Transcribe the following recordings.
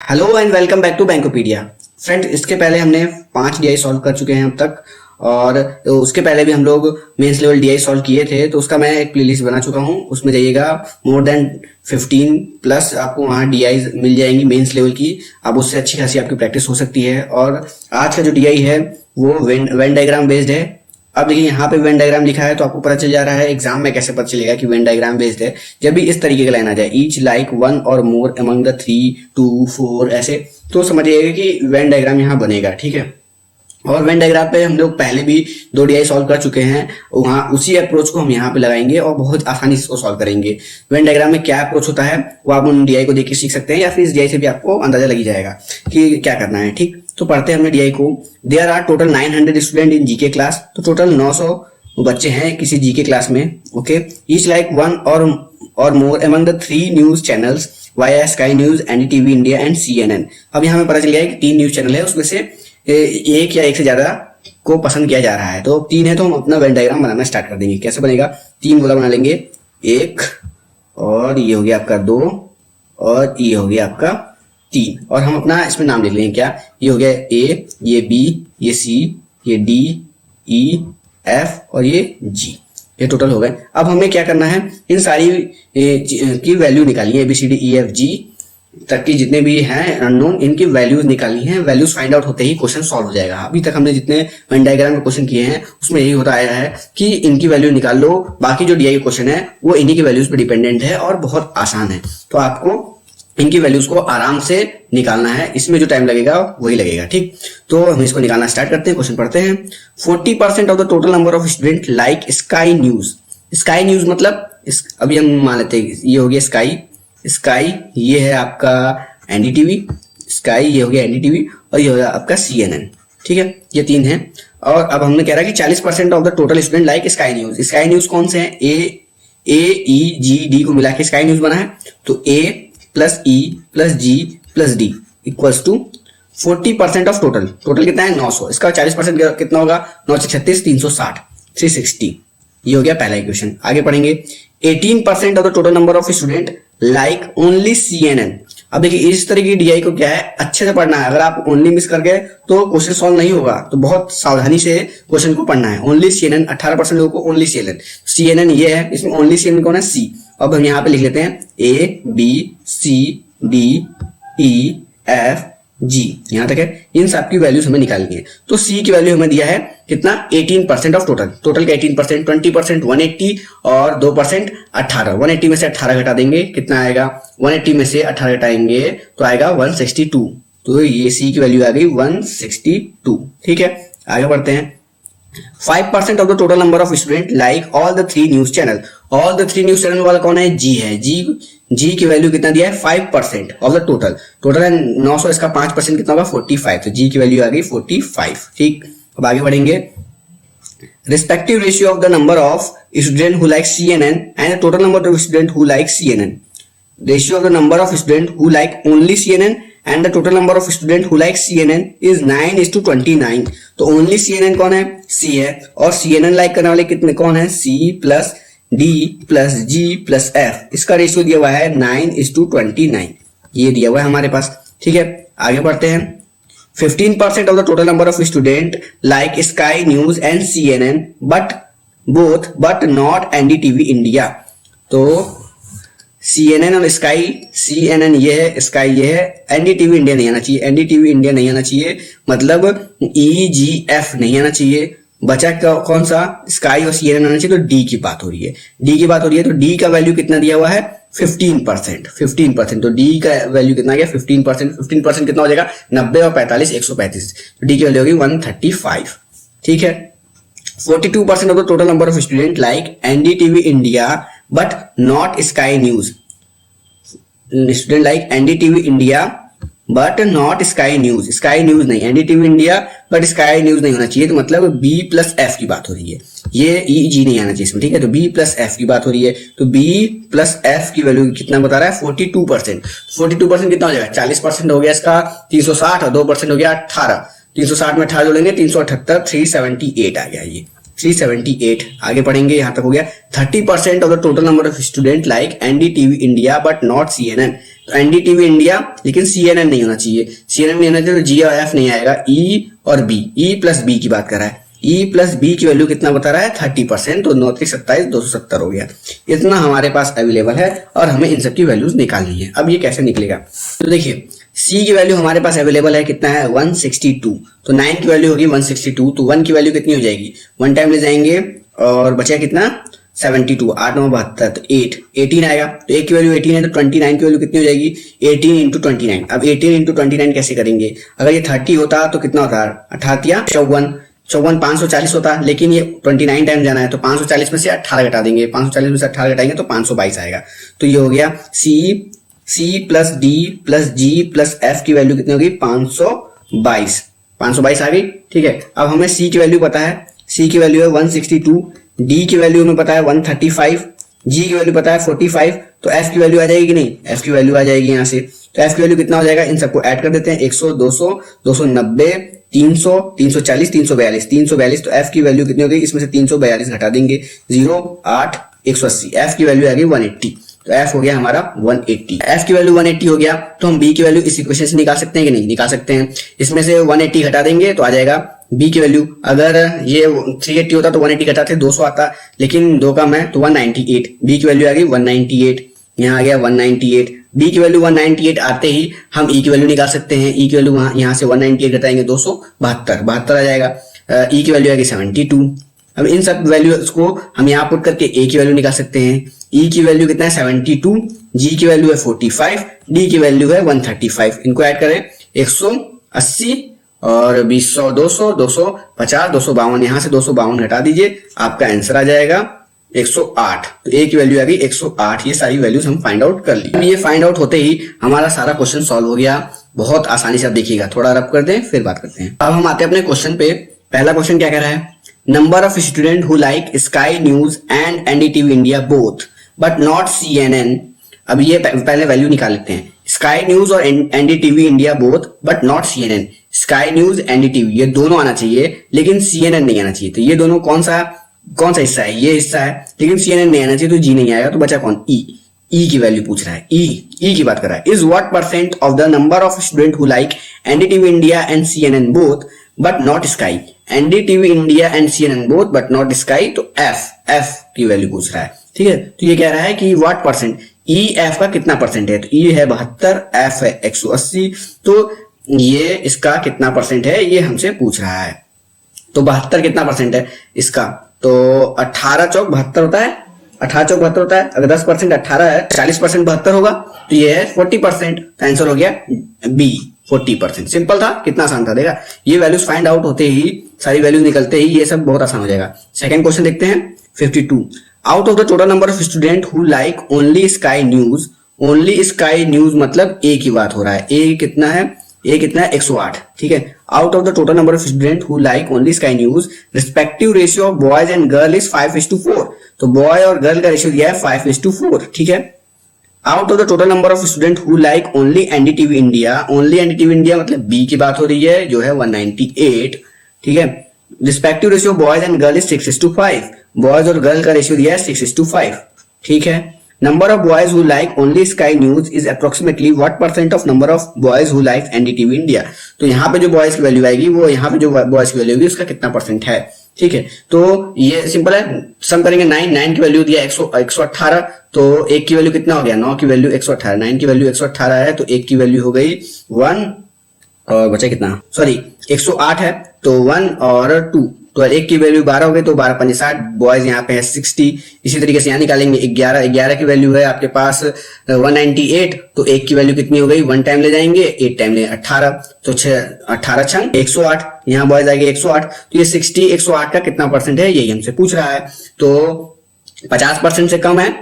Hello and welcome back to Bankopedia. Friend, इसके पहले हमने 5 डीआई सॉल्व कर चुके हैं अब तक, और उसके पहले भी हम लोग मेंस लेवल डीआई सॉल्व किए थे, तो उसका मैं एक प्लेलिस्ट बना चुका हूँ। उसमें जाइएगा, मोर देन 15 प्लस आपको वहाँ डीआई मिल जाएंगी मेंस लेवल की। अब उससे अच्छी खासी आपकी प्रैक्टिस हो सकती है। और आज का जो डीआई है वो वेन डायग्राम बेस्ड है। अब देखिए, यहाँ पे वेन डायग्राम लिखा है तो आपको पता चल जा रहा है एग्जाम में कैसे पता चलेगा कि वेन डायग्राम बेस्ड है। जब भी इस तरीके का लाइन आ जाए, ईच लाइक वन और मोर अमंग द 3, 2, 4 ऐसे, तो समझिएगा कि वेन डायग्राम यहाँ बनेगा। ठीक है। और वेन डायग्राम पे हम लोग पहले भी 2 डीआई सॉल्व कर चुके हैं, वहाँ उसी अप्रोच को हम यहाँ पे लगाएंगे और बहुत आसानी से इसको सॉल्व करेंगे। वेन डायग्राम में क्या अप्रोच होता है वो आप उन डीआई को देख के सीख सकते हैं, या फिर इस डीआई से भी आपको अंदाजा लग जाएगा कि क्या करना है। ठीक, तो पढ़ते हैं हमने डीआई को। There are total 900 student in GK class, तो टोटल 900 बच्चे हैं किसी जीके क्लास में। ओके, ईच लाइक वन और more among the 3 news channels via Sky News, NDTV India and CNN। अब यहाँ हमें पता चल गया है कि 3 न्यूज चैनल है, उसमें से एक या एक से ज्यादा को पसंद किया जा रहा है। तो 3 है तो हम अपना वेन डायग्राम बनाना स्टार्ट कर देंगे। कैसे बनेगा? 3 गोला बना लेंगे, 1 और ये हो गया आपका 2 और ये हो गया आपका 3। और हम अपना इसमें नाम लिख लेंगे। क्या? ये हो गया A, ये B, ये C, ये D, E, F और ये G। ये टोटल हो गए। अब हमें क्या करना है, इन सारी की वैल्यू निकालनी है। ABCDEFG तक की जितने भी हैं अननोन, इनकी वैल्यूज निकालनी है। वैल्यूज फाइंड आउट होते ही क्वेश्चन सॉल्व हो जाएगा। अभी तक हमने जितने वेन डायग्राम के क्वेश्चन किए हैं उसमें यही होता आया है कि इनकी वैल्यू निकाल लो, बाकी जो डीआई क्वेश्चन है वो इन्हीं की वैल्यूज पे डिपेंडेंट है और बहुत आसान है। तो आपको इनकी वैल्यूज को आराम से निकालना है, इसमें जो टाइम लगेगा वही लगेगा। ठीक, तो हम इसको निकालना स्टार्ट करते हैं। क्वेश्चन पढ़ते हैं। 40% of the total number of student like sky News. Sky news मतलब अभी हम मान लेते हैं ये हो गया स्काई, ये है आपका एनडीटीवी, स्काई ये हो गया एनडीटीवी, और ये हो गया आपका CNN। ठीक है, ये 3 है। और अब हमने कह रहा है कि 40% of the total student like sky News. Sky news कौन से हैं? AEGD को मिला के स्काई न्यूज बना है। तो A plus E plus G plus D equals to 40% of total. Total कितना है? 900। इसका 40% कितना होगा? 9 से 36, 360, 360। ये हो गया पहला इक्वेशन। आगे पढ़ेंगे। 18% of the total number of student like only CNN। अब देखिए, इस तरह की डीआई को क्या है, अच्छे से पढ़ना है। अगर आप ओनली मिस कर गए तो क्वेश्चन सॉल्व नहीं होगा, तो बहुत सावधानी से क्वेश्चन को पढ़ना है। ओनली CNN, 18% लोगों को ओनली CNN ये है, इसमें ओनली CNN कौन है? C। अब हम यहाँ पे लिख लेते हैं ABCDEFG, यहां तक है। इन सब की वैल्यूज हमें निकालनी है। तो C की वैल्यू हमें दिया है कितना? 18% ऑफ टोटल। टोटल का 18%, 20% 180 और 2% 18। 180 में से 18 घटा देंगे, कितना आएगा? 180 में से 18 घटाएंगे तो आएगा 162। तो ये C की वैल्यू आ गई 162। ठीक है, आगे बढ़ते हैं। 5% of the total number of student like all the 3 news channel. All the 3 news channel वाला कौन है? G है। G की वैल्यू कितना दिया है? 5% ऑफ द टोटल। टोटल है 900, इसका 5% कितना होगा? 45। तो G की वैल्यू आ गई 45। ठीक, अब आगे बढ़ेंगे। Respective ratio of the number of student who like CNN and the total number of student who like CNN। Ratio of the number of student who like only CNN and the total number of student who like CNN is 9:29। तो only CNN कौन है? C है। और CNN like करने वाले कितने कौन है? C plus D plus G plus F। इसका रेशियो दिया हुआ है 9:29, ये दिया हुआ है हमारे पास। ठीक है, आगे बढ़ते हैं। 15% of the total number of student like sky news and CNN but not NDTV India. तो CNN और स्काई, CNN ये है, स्काई ये है, एनडीटीवी इंडिया नहीं आना चाहिए। एनडीटीवी इंडिया नहीं आना चाहिए मतलब EGF नहीं आना चाहिए। बचा कौन सा? स्काई और CNN आना चाहिए। तो D की बात हो रही है, तो D का वैल्यू कितना दिया हुआ है? 15%। तो D का वैल्यू कितना गया? 15%। 15% कितना हो जाएगा? 90 और 45, 135। तो D की वैल्यू होगी 135। ठीक है। 42% of the total number of student like NDTV India but not Sky News. Student like NDTV India but not Sky News. Sky News नहीं, NDTV India but Sky News नहीं होना चाहिए। तो मतलब B प्लस F की बात हो रही है, ये EG नहीं आना चाहिए इसमें। ठीक है, तो B प्लस F की बात हो रही है। तो B प्लस F की वैल्यू कितना बता रहा है? 42%। 42% कितना हो जाएगा? 40% हो गया इसका 360 और 2% हो गया 18। 360 में 18 जोड़ेंगे 378, 378 आ गया ये 378। आगे पढ़ेंगे, यहां तक हो गया। 30% of the total number of student like NDTV India but not CNN। तो एनडीटीवी इंडिया, लेकिन CNN नहीं होना चाहिए, CNN नहीं होना चाहिए तो G और F नहीं आएगा, E और B, E प्लस B की बात कर रहा है, E प्लस B की वैल्यू कितना बता रहा है 30%, तो 9 27 270 हो गया। इतना हमारे पास अवेलेबल है और हमें इन सब की वैल्यूज निकालनी है। अब ये कैसे निकलेगा, तो देखिए C की वैल्यू हमारे पास अवेलेबल है, कितना है 162, तो 9 की वैल्यू होगी 162, तो 1 की वैल्यू कितनी हो जाएगी, 1 टाइम ले जाएंगे और बचा कितना 72, 8 9 72, तो 18 आएगा, तो 1 की वैल्यू 18 है, तो 29 की वैल्यू कितनी हो जाएगी 18 इंटू 29। अब 18 इंटू 29 कैसे करेंगे, अगर ये 30 होता तो कितना होता, 18 54 540 होता, लेकिन ये 29 टाइम जाना है तो 540 में से 18 घटा देंगे, 540 में से 18 घटाएंगे तो 522 आएगा। तो ये हो गया C plus D plus G plus F की वैल्यू कितनी होगी 522 आ गई। ठीक है, अब हमें C की वैल्यू पता है, C की वैल्यू है 162, D की वैल्यू हमें पता है 135, G की वैल्यू पता है 45, तो F की वैल्यू आ जाएगी कि नहीं, F की वैल्यू आ जाएगी यहाँ से, तो F की वैल्यू कितना हो जाएगा, इन सबको ऐड कर देते हैं 100 200 290 300 340 342, तो F की वैल्यू कितनी हो गई, इसमें से 342 घटा देंगे 0 8 180, F की वैल्यू आ गई 180, तो F हो गया हमारा 180। F की वैल्यू 180 हो गया, तो हम B की वैल्यू इस इक्वेशन से निकाल सकते हैं कि नहीं, निकाल सकते हैं। इसमें से 180 घटा देंगे तो आ जाएगा B की वैल्यू, अगर ये 380 होता तो 180 घटाते 200 आता, लेकिन 2 कम है तो 198, B की वैल्यू आ गई 198, यहाँ आ गया 198, B की वैल्यू 198 आते ही हम E की वैल्यू निकाल सकते हैं। E की वैल्यू यहाँ से 198 घटाएंगे 272 आ जाएगा, E की वैल्यू आएगी 72। अब इन सब वैल्यूज को हम यहाँ पुट करके A की वैल्यू निकाल सकते हैं। E की वैल्यू कितना है 72, G की वैल्यू है 45, D की वैल्यू है 135, इनको ऐड करें 180 और 20 100 200 250 252, यहाँ से 252 घटा दीजिए, आपका आंसर आ जाएगा 108। तो A की वैल्यू आ गई 108। ये सारी वैल्यूज हम फाइंड आउट कर ली। अब ये फाइंड आउट होते ही हमारा सारा क्वेश्चन सॉल्व हो गया, बहुत आसानी से। आप देखिएगा, थोड़ा रब कर दें फिर बात करते हैं। अब हम आते हैं अपने क्वेश्चन पे। पहला क्वेश्चन क्या कह रहा है, number of student who like sky news and NDTV India both but not CNN। अब ये पहले वैल्यू निकाल लेते हैं, स्काई न्यूज और NDTV India both but not CNN। Sky News NDTV ये दोनों आना चाहिए, लेकिन CNN नहीं आना चाहिए। तो ये दोनों कौन सा हिस्सा है, ये हिस्सा है, लेकिन CNN नहीं आना चाहिए, तो G नहीं आएगा, तो बचा कौन, E की वैल्यू पूछ रहा है, E की बात कर रहा है। Is what percent of the number of student who like NDTV India and CNN both but not sky. NDTV India and CNN both but not sky, तो F की वैल्यू पूछ रहा है। ठीक है, तो ये कह रहा है कि व्हाट परसेंट, F का कितना परसेंट है, तो E है 72, F है 180, तो ये इसका कितना परसेंट है ये हमसे पूछ रहा है। तो 72 कितना परसेंट है इसका, तो 18 चौक 72 होता है, 18 चौक 72 होता है। अगर 10% 18 है, 40% 72 होगा, तो ये है 40%। आंसर हो गया B 40%। सिंपल था, कितना आसान था। देखा, ये वैल्यूज फाइंड आउट होते ही, सारी वैल्यूज निकलते ही ये सब बहुत आसान हो जाएगा। सेकंड क्वेश्चन देखते हैं 52। Out of the total number of student who like only sky news, only sky news मतलब A की बात हो रहा है। A कितना है 108। ठीक है, out of the total number of student who like only sky news respective ratio of boys and girl is 5:4। तो बॉय और गर्ल का रेशियो दिया है 5:4। ठीक है, out of the total number of student who like only NDTV India, only NDTV India मतलब B की बात हो रही है, जो है 198। ठीक है, respective ratio boys and girl is 6:5। Boys और गर्ल का रेशियो दिया है 6:5। ठीक है, number of boys who like only sky news is approximately what percent of number of boys who like NDTV India. तो यहाँ पे जो बॉयज की वैल्यू आएगी, वो यहाँ पे जो बॉयज की वैल्यू होगी उसका कितना परसेंट है। ठीक है, तो ये सिंपल है, सम करेंगे 9 की वैल्यू दिया 118, तो 1 की वैल्यू कितना हो गया, 9 की वैल्यू 118, 9 की वैल्यू 118 है, तो 1 की वैल्यू हो गई 1 और बचा कितना, सॉरी 108 है, तो 1 और 2, तो 1 की वैल्यू 12 हो गई, तो 12 5 60, बॉयज यहाँ पे है 60। इसी तरीके से यहाँ निकालेंगे 11 की वैल्यू है आपके पास 198, तो 1 की वैल्यू कितनी हो गई, 1 टाइम ले जाएंगे, 8 टाइम ले 18, तो 18 छंग 108, यहाँ बॉयज आएंगे 108, तो ये 60 108 का कितना परसेंट है यही हमसे पूछ रहा है। तो 50% से कम है,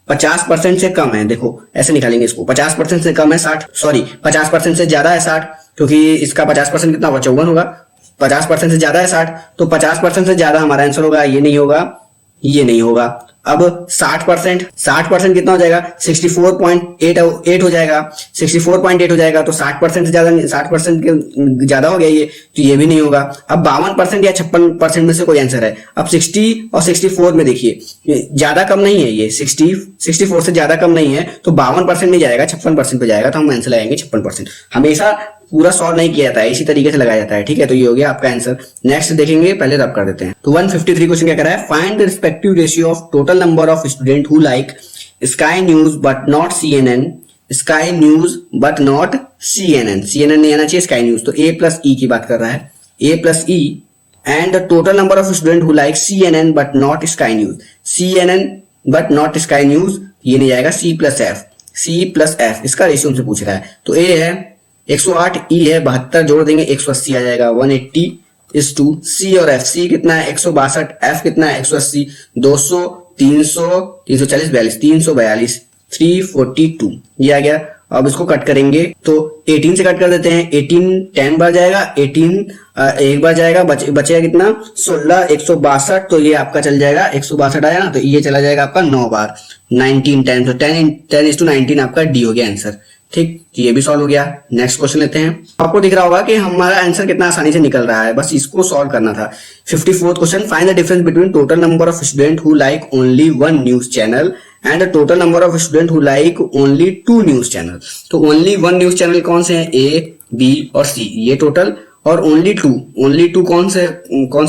50% से कम है, देखो ऐसे निकालेंगे इसको, 50% से कम है 60, सॉरी 50% से ज्यादा है 60, क्योंकि इसका 50% कितना होगा 54 होगा, 50% से ज्यादा है 60, तो 50% से ज्यादा हमारा आंसर होगा, ये नहीं होगा, ये नहीं होगा। अब 60% कितना हो जाएगा, 64.8 हो जाएगा, 64.8 हो जाएगा। तो 60% से ज्यादा, 60% के ज्यादा हो गया ये, तो ये भी नहीं होगा। अब 52% या 56% में से कोई आंसर है। अब 60 और 64 में देखिए ज्यादा कम नहीं है, ये 64 से ज्यादा कम नहीं है, तो 52% में जाएगा, 56% पे जाएगा, तो हम आंसर लगाएंगे 56%। हमेशा पूरा सॉल्व नहीं किया जाता है, इसी तरीके से लगाया जाता है, ठीक है। तो ये हो गया आपका आंसर। नेक्स्ट देखेंगे, पहले रब कर देते हैं। तो 153 क्वेश्चन क्या कर रहा है, find the respective ratio of total number of student who like sky news but not CNN, sky news but not CNN, CNN नहीं आना चाहिए, स्काई न्यूज। तो A+E की बात कर रहा है, A+E and the total number of student who like CNN but not Sky news, CNN but not Sky news, ये नहीं जाएगा, C+F, इसका रेशियो हमसे पूछ रहा है। तो A है 108, E है 72, जोड़ देंगे 180 आ जाएगा, 180 इज टू C और F। C कितना है 162, F कितना है 180, 200, 300, 340, 42, 342, 342, ये आ गया। अब इसको कट करेंगे तो 18 से कट कर देते हैं, 18 10 बार जाएगा, 18 एक बार जाएगा, बचेगा कितना 16, 162, तो ये आपका चल जाएगा 162 आया ना, तो ये चला जाएगा आपका 9 बार, 19 10, तो 10:19 आपका डी हो गया आंसर, ठीक। ये भी सॉल्व हो गया। नेक्स्ट क्वेश्चन लेते हैं। आपको दिख रहा होगा कि हमारा आंसर कितना आसानी से निकल रहा है, बस इसको सॉल्व करना था। 54th question, find the difference between total number of student who like only 1 news channel and the total number of student who like only 2 news channel. तो ओनली 1 न्यूज चैनल कौन से हैं, A, B और C, ये total, और only 2 कौन से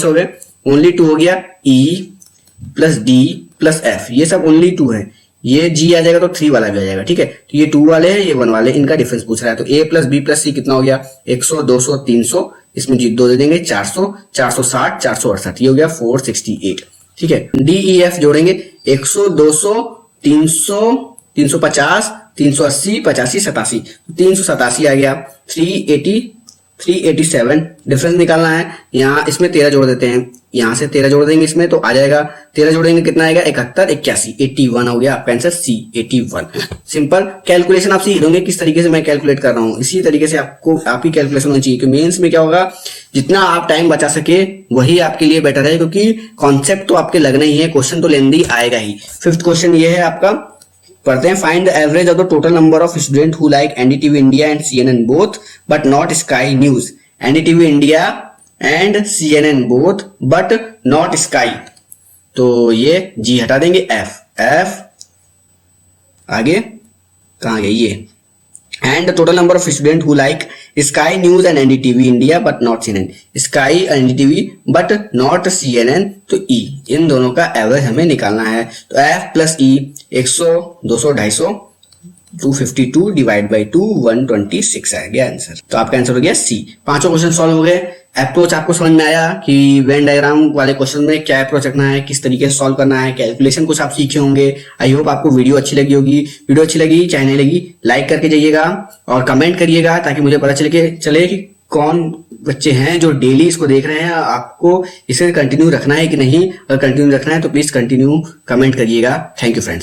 हो गए, ओनली 2 हो गया E+D+F, ये सब ओनली 2 है। ये G आ जाएगा तो 3 वाला भी आ जाएगा, ठीक है। तो ये 2 वाले हैं, ये 1 वाले, इनका डिफरेंस पूछ रहा है। तो A+B+C कितना हो गया, 100, 200, 300, इसमें जी 2 दे देंगे, 400, 460, 468, ये हो गया 468, ठीक है। DEF जोड़ेंगे 100, 200, 300, 350, 380, 85, 87, 387 आ गया, 387 डिफरेंस निकालना है। यहाँ इसमें 13 जोड़ देते हैं, यहाँ से 13 जोड़ देंगे इसमें, तो आ जाएगा 13 जोड़ेंगे कितना आएगा, 71, 81, 81 हो गया आपका आंसर, C 81। सिंपल कैलकुलेशन आप सीख लोगे किस तरीके से मैं कैलकुलेट कर रहा हूँ, इसी तरीके से आपकी कैलकुलेशन होनी चाहिए कि मेंस में क्या होगा, जितना आप टाइम बचा सके वही आपके लिए बेटर है, क्योंकि कॉन्सेप्ट तो आपके लगना ही है, क्वेश्चन तो लेंदी आएगा ही। 5th क्वेश्चन ये है आपका, पढ़ते हैं। Find the average of the total number of student who like NDTV India and CNN both but not Sky news, NDTV India and CNN both but not sky, तो ये G हटा देंगे, F आगे कहां गया ये, and the total number of student who like sky news and NDTV India but not CNN, sky NDTV but not CNN, तो E, इन दोनों का एवरेज हमें निकालना है। तो F+E 100, 200, 250, 252 डिवाइड बाई 2, 126 आ गया आंसर। तो आपका आंसर हो गया C। 5 क्वेश्चन सॉल्व हो गए। अप्रोच आपको समझ में आया कि वेन डायग्राम वाले क्वेश्चन में क्या अप्रोच रखना है, किस तरीके से सॉल्व करना है, कैलकुलेशन कुछ आप सीखे होंगे। आई होप आपको वीडियो अच्छी लगी होगी। वीडियो अच्छी लगी, चाहे नहीं लगी, लाइक करके जाइएगा और कमेंट करिएगा, ताकि मुझे पता चले कि कौन बच्चे हैं जो डेली इसको देख रहे हैं। आपको इसे कंटिन्यू रखना है कि नहीं, अगर कंटिन्यू रखना है तो प्लीज कंटिन्यू कमेंट करिएगा। Thank you friends.